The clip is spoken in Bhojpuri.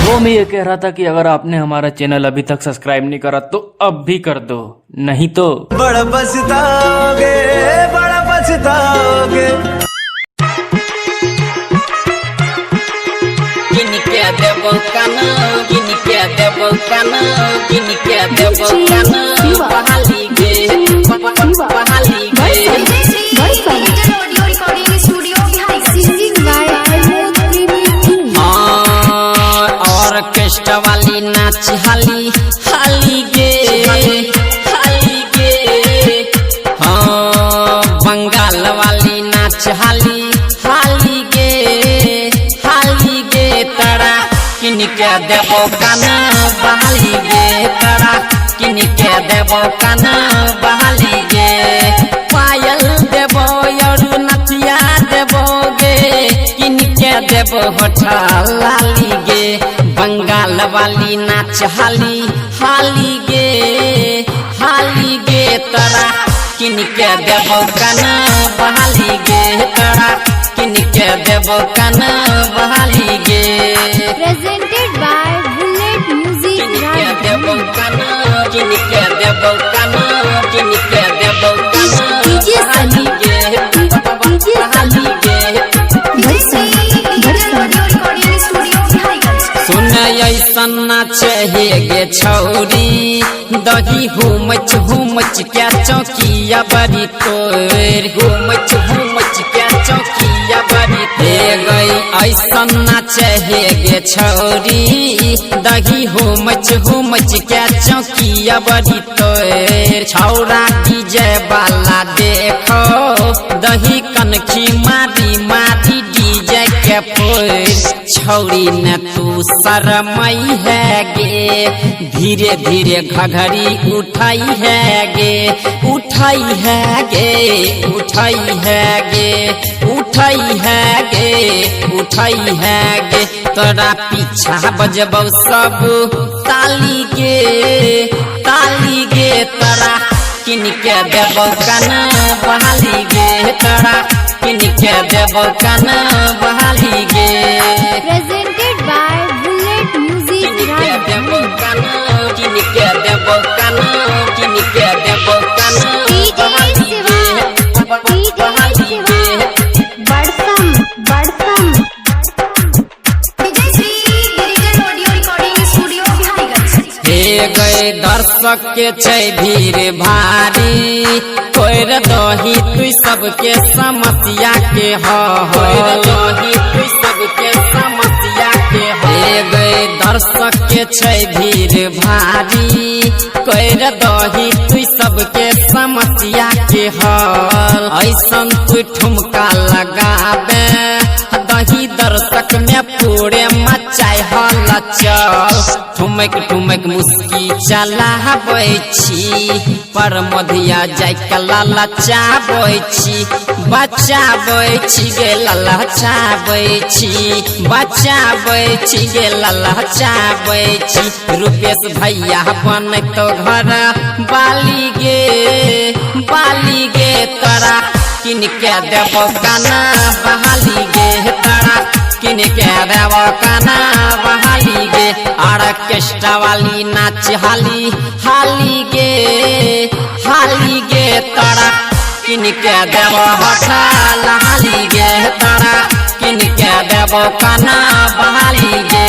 वो मैं ये कह रहा था कि अगर आपने हमारा चैनल अभी तक सब्सक्राइब नहीं करा तो अब भी कर दो, नहीं तो बड़ा पछताओगे, बड़ा पछताओगे। Ginika devo kana, ginika devo kana, ginika devo kana, bahalige, bahalige. Audio recording studio Bihar singing by orchestra वाली नाच हाली हाली गे हाली गे। हाँ बंगाल वाली नाच हाली हाली गे हाली गे। तड़ा किनके देवो काना बहाली गे, तड़ा किनके देवो काना बहाली गे। पायल देवो यरू नथिया देवो गे, किनके देवो होठा लाली गे। बंगाल वाली नाच हाली हाली गे हाली गे। तड़ा किनके देवो काना बहाली गे, तड़ा किनके देवो काना बहाली गे। presented by Bullet Music किनके देवो काना, किनके देवो काना, किनके देवो काना DJ बहाली गे बहाली गे। Audio recording studio Bihar सुन ऐसन नाचे गे छौरी, दही हुमच क्या चौकिया बड़ी तोर, हुमच क्या चौकिया बड़ी दे गई। ऐसन नाचे गे छौरी, दही हुमच क्या चौकिया बड़ी तोर। छौरा डीजे वाला देखो, दही कनखी मारी मारी डीजे के पोर। छौरी न तू शरमई है गे, धीरे धीरे घघरी उठाई है गे, उठाई है गे उठाई है गे उठाई है गे उठाई है गे। तोरा पीछा बजबौ सब ताली गे ताली गे। तोरा किनके देवो काना बहाली गे, तोरा किनके देवो काना बहाली गे। presented by Bullet Music किनके देवो काना, किनके देवो काना, किनके देवो काना बहाली गे बहाली गे। Barsam Audio recording studio Bihar हे गए दर्शक के छै भीड़ भारी, कोर दही तू सबके समस्या के कोर दही तू सबके समस्या के। हे गए दर्शक के छै भीड़ भारी, कोर दही तू सबके समस्या के हल। ऐसन तू ठुमका लगाबे, दही दर्शक में पूरे मचाई हल चल। ठुमक मुस्की चलाबै छी, पर मधिया जाय के ललचाबै छी, बचाबै छी गे ललचाबै छी, बचाबै छी गे ललचाबै छी। रूपेश भैया बनतो घर बाली गे। तोरा किनके देवो काना बहाली गे, तोरा किनके देवो काना बहाली गे। ऑर्केस्ट्रा वाली नाच हाली हाली गे हाली गे। तोरा किनके देवो होठा लाली गे, तोरा किनके देवो काना बहाली गे।